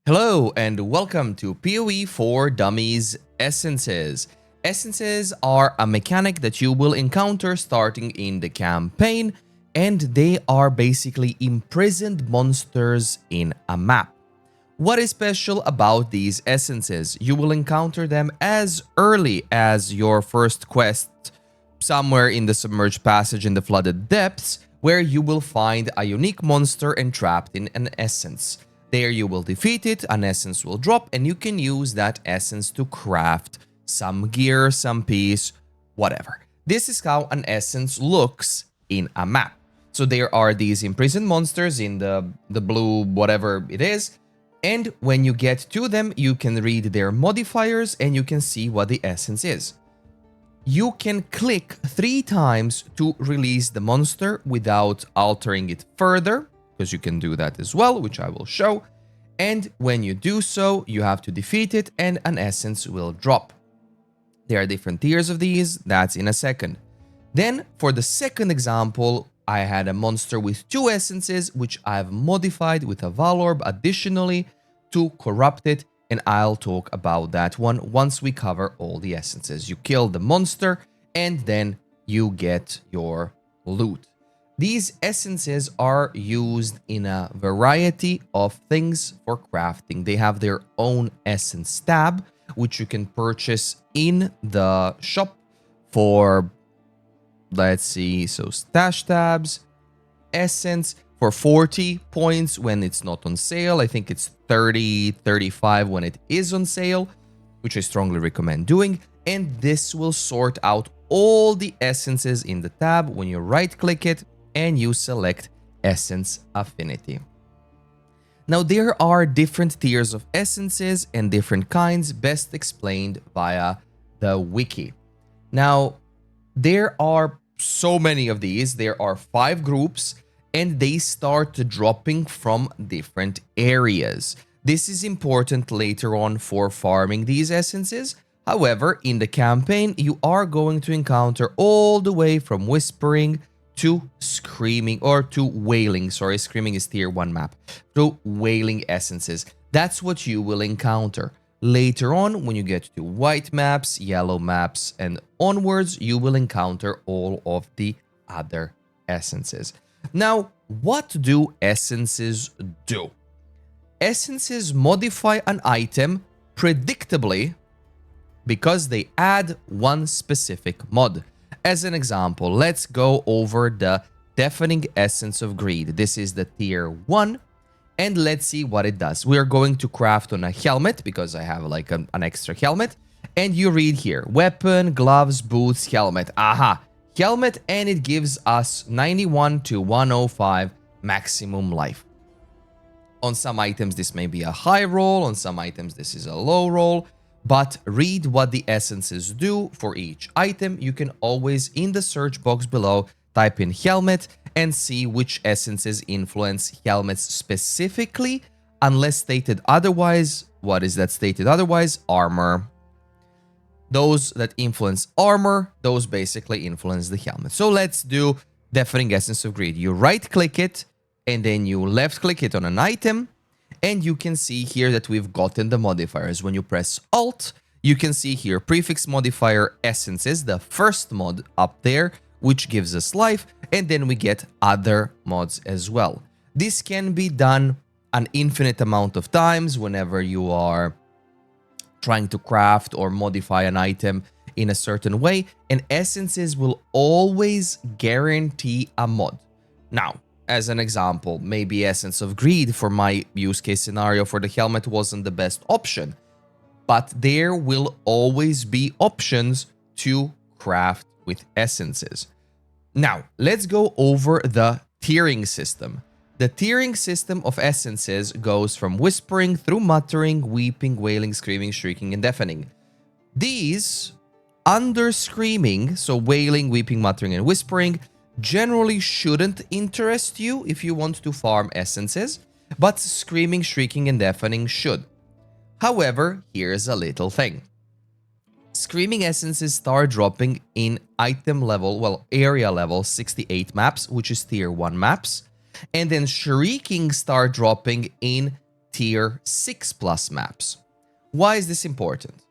Hello and welcome to PoE for Dummies Essences. Essences are a mechanic that you will encounter starting in the campaign, and they are basically imprisoned monsters in a map. What is special about these essences? You will encounter them as early as your first quest, somewhere in the submerged passage in the flooded depths, where you will find a unique monster entrapped in an essence. There you will defeat it, an essence will drop, and you can use that essence to craft some gear, some piece, whatever. This is how an essence looks in a map. So there are these imprisoned monsters in the blue whatever it is, and when you get to them, you can read their modifiers and you can see what the essence is. You can click 3 times to release the monster without altering it further, because you can do that as well, which I will show. And when you do so, you have to defeat it and an essence will drop. There are different tiers of these, that's in a second. Then, for the second example, I had a monster with 2 essences, which I've modified with a Vaal orb additionally to corrupt it, and I'll talk about that one once we cover all the essences. You kill the monster, and then you get your loot. These essences are used in a variety of things for crafting. They have their own essence tab, which you can purchase in the shop for, let's see, so stash tabs, essence for 40 points when it's not on sale. I think it's 30, 35 when it is on sale, which I strongly recommend doing. And this will sort out all the essences in the tab when you right click it and you select Essence Affinity. Now, there are different tiers of essences and different kinds, best explained via the wiki. Now, there are so many of these. There are 5 groups, and they start dropping from different areas. This is important later on for farming these essences. However, in the campaign, you are going to encounter all the way from Whispering to Screaming, or to Wailing, sorry, Screaming is tier 1 map, to Wailing essences. That's what you will encounter. Later on, when you get to white maps, yellow maps, and onwards, you will encounter all of the other essences. Now, what do essences do? Essences modify an item predictably because they add one specific mod. As an example, let's go over the Deafening Essence of Greed. This is the tier 1, and let's see what it does. We are going to craft on a helmet, because I have like an extra helmet, and you read here, weapon, gloves, boots, helmet. Aha, helmet, and it gives us 91 to 105 maximum life. On some items, this may be a high roll, on some items, this is a low roll. But read what the essences do for each item. You can always, in the search box below, type in helmet and see which essences influence helmets specifically, unless stated otherwise. What is that stated otherwise? Armor. Those that influence armor, those basically influence the helmet. So let's do Deafening Essence of Greed. You right-click it, and then you left-click it on an item. And you can see here that we've gotten the modifiers. When you press Alt, you can see here prefix modifier essences, the first mod up there, which gives us life, and then we get other mods as well. This can be done an infinite amount of times whenever you are trying to craft or modify an item in a certain way, and essences will always guarantee a mod. Now, as an example, maybe Essence of Greed for my use case scenario for the helmet wasn't the best option, but there will always be options to craft with essences. Now, let's go over the tiering system. The tiering system of essences goes from Whispering through Muttering, Weeping, Wailing, Screaming, Shrieking, and Deafening. These, under Screaming, so Wailing, Weeping, Muttering, and Whispering, generally shouldn't interest you if you want to farm essences, but Screaming, Shrieking, and Deafening should. However, here's a little thing. Screaming essences start dropping in item level, well, area level 68 maps, which is tier 1 maps, and then Shrieking start dropping in tier 6 plus maps. Why is this important?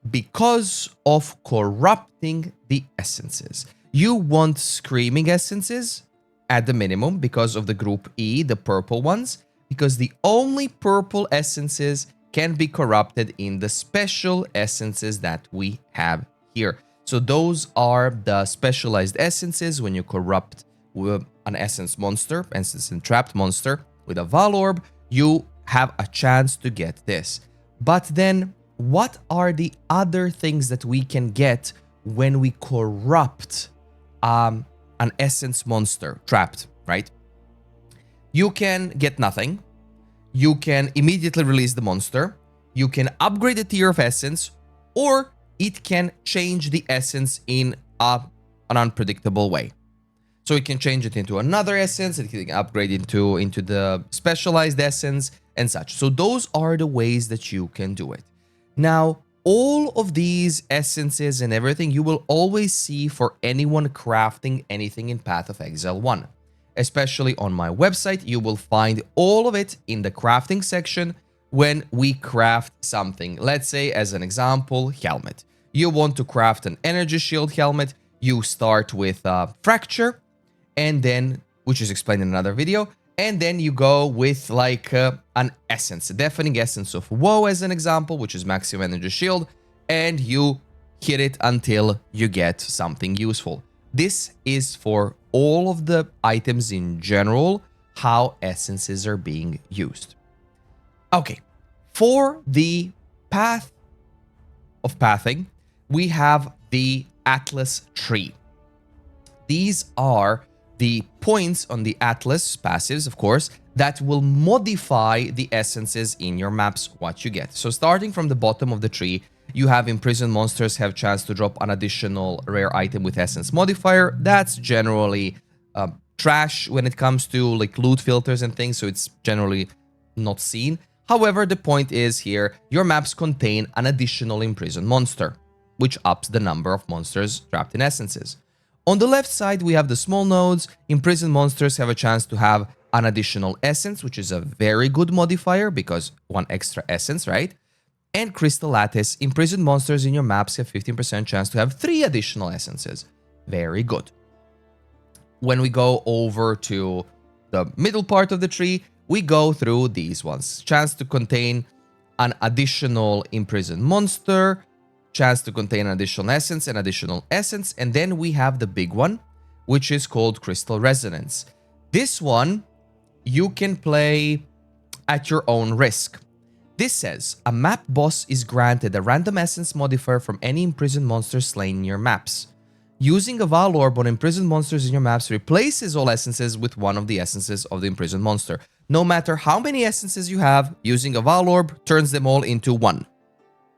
Because of corrupting the essences. You want screaming essences at the minimum because of the group E, the purple ones, because the only purple essences can be corrupted in the special essences that we have here. So those are the specialized essences. When you corrupt an essence monster, essence entrapped monster with a Vaal orb, you have a chance to get this. But then what are the other things that we can get when we corrupt an essence monster trapped, right? You can get nothing. You can immediately release the monster. You can upgrade the tier of essence, or it can change the essence in an unpredictable way. So it can change it into another essence, it can upgrade into the specialized essence and such. So those are the ways that you can do it. Now, all of these essences and everything you will always see for anyone crafting anything in Path of Exile 1. Especially on my website, you will find all of it in the crafting section when we craft something. Let's say, as an example, helmet. You want to craft an energy shield helmet. You start with fracture, and then, which is explained in another video, and then you go with like an essence, a deafening essence of woe as an example, which is maximum energy shield, and you hit it until you get something useful. This is for all of the items in general, how essences are being used. Okay, for the path of pathing, we have the Atlas tree. These are the points on the Atlas, passives of course, that will modify the essences in your maps, what you get. So starting from the bottom of the tree, you have imprisoned monsters have chance to drop an additional rare item with essence modifier. That's generally trash when it comes to like loot filters and things, so it's generally not seen. However, the point is here, your maps contain an additional imprisoned monster, which ups the number of monsters trapped in essences. On the left side, we have the small nodes. Imprisoned monsters have a chance to have an additional essence, which is a very good modifier because one extra essence, right? And Crystal Lattice, imprisoned monsters in your maps have 15% chance to have 3 additional essences. Very good. When we go over to the middle part of the tree, we go through these ones. Chance to contain an additional imprisoned monster, chance to contain an additional essence, and then we have the big one, which is called Crystal Resonance. This one, you can play at your own risk. This says, a map boss is granted a random essence modifier from any imprisoned monster slain in your maps. Using a Vaal orb on imprisoned monsters in your maps replaces all essences with one of the essences of the imprisoned monster. No matter how many essences you have, using a Vaal orb turns them all into one.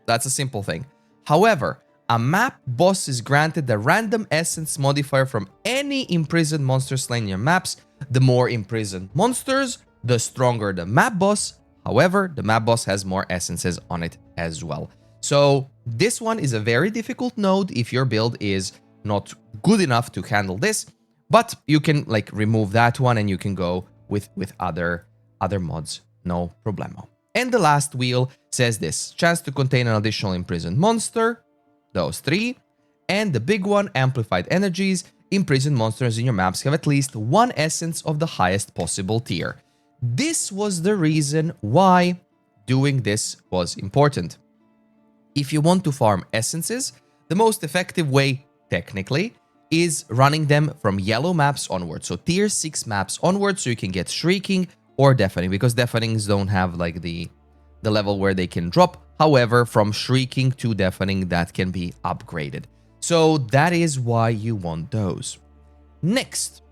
That's a simple thing. However, a map boss is granted a random essence modifier from any imprisoned monster slain in your maps. The more imprisoned monsters, the stronger the map boss. However, the map boss has more essences on it as well. So this one is a very difficult node if your build is not good enough to handle this, but you can like remove that one and you can go with other mods, no problemo. And the last wheel says this, chance to contain an additional imprisoned monster, those 3, and the big one, amplified energies. Imprisoned monsters in your maps have at least 1 essence of the highest possible tier. This was the reason why doing this was important. If you want to farm essences, the most effective way, technically, is running them from yellow maps onwards. So tier 6 maps onwards, so you can get Shrieking or Deafening, because Deafenings don't have like the level where they can drop. However, from Shrieking to Deafening, that can be upgraded. So that is why you want those. Next,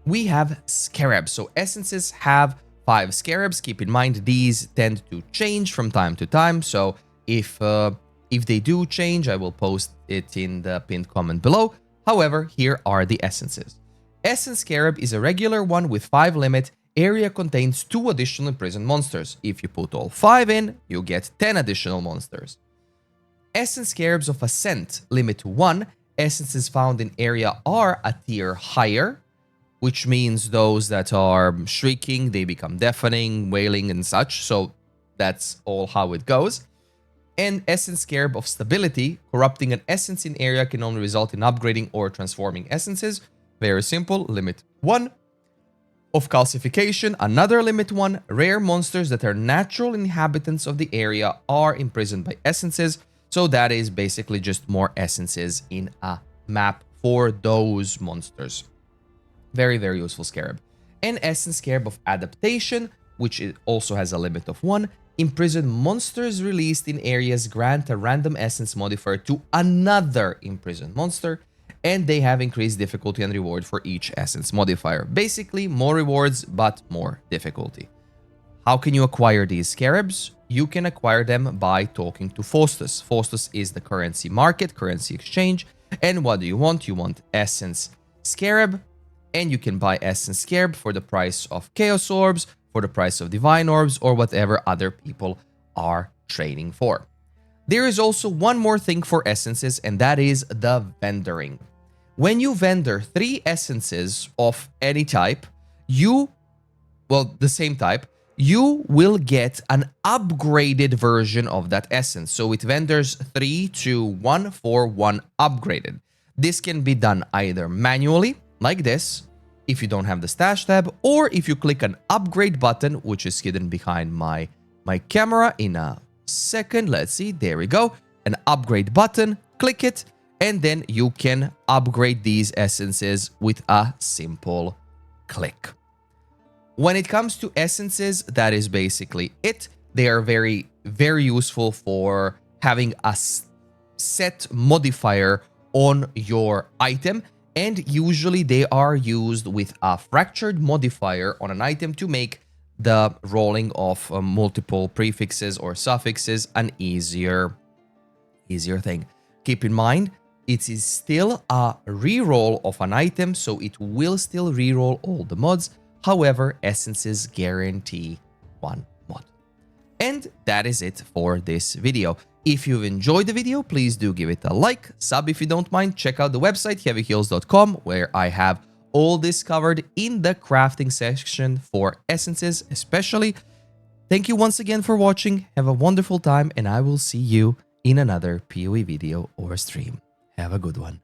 we have Scarabs. So essences have 5 Scarabs. Keep in mind, these tend to change from time to time. So if they do change, I will post it in the pinned comment below. However, here are the essences. Essence Scarab is a regular one with 5 limit. Area contains 2 additional imprisoned monsters. If you put all 5 in, you get 10 additional monsters. Essence Scarabs of Ascent, limit to 1. Essences found in area are a tier higher. which means those that are shrieking, they become deafening, wailing, and such. So that's all how it goes. And Essence Scarab of Stability, corrupting an essence in area can only result in upgrading or transforming essences. Very simple, limit 1. Of Calcification, another limit 1. Rare monsters that are natural inhabitants of the area are imprisoned by essences. So that is basically just more essences in a map for those monsters. Very, very useful Scarab. And Essence Scarab of Adaptation, which also has a limit of 1. Imprison monsters released in areas grant a random essence modifier to another imprisoned monster, and they have increased difficulty and reward for each essence modifier. Basically, more rewards, but more difficulty. How can you acquire these Scarabs? You can acquire them by talking to Faustus. Faustus is the currency market, currency exchange. And what do you want? You want Essence Scarab, and you can buy Essence Scarab for the price of Chaos Orbs, for the price of Divine Orbs, or whatever other people are trading for. There is also one more thing for essences, and that is the vendoring. When you vendor 3 essences of any type, the same type, you will get an upgraded version of that essence. So it vendors 3 to 1 for 1 upgraded. This can be done either manually, like this, if you don't have the stash tab, or if you click an upgrade button, which is hidden behind my camera in a second. Let's see, there we go. An upgrade button, click it, and then you can upgrade these essences with a simple click. When it comes to essences, that is basically it. They are very, very useful for having a set modifier on your item. And usually they are used with a fractured modifier on an item to make the rolling of multiple prefixes or suffixes an easier thing. Keep in mind, it is still a reroll of an item, so it will still reroll all the mods. However, essences guarantee 1 mod. And that is it for this video. If you've enjoyed the video, please do give it a like, sub if you don't mind, check out the website heavyheals.com, where I have all this covered in the crafting section for essences especially. Thank you once again for watching, have a wonderful time, and I will see you in another PoE video or stream. Have a good one.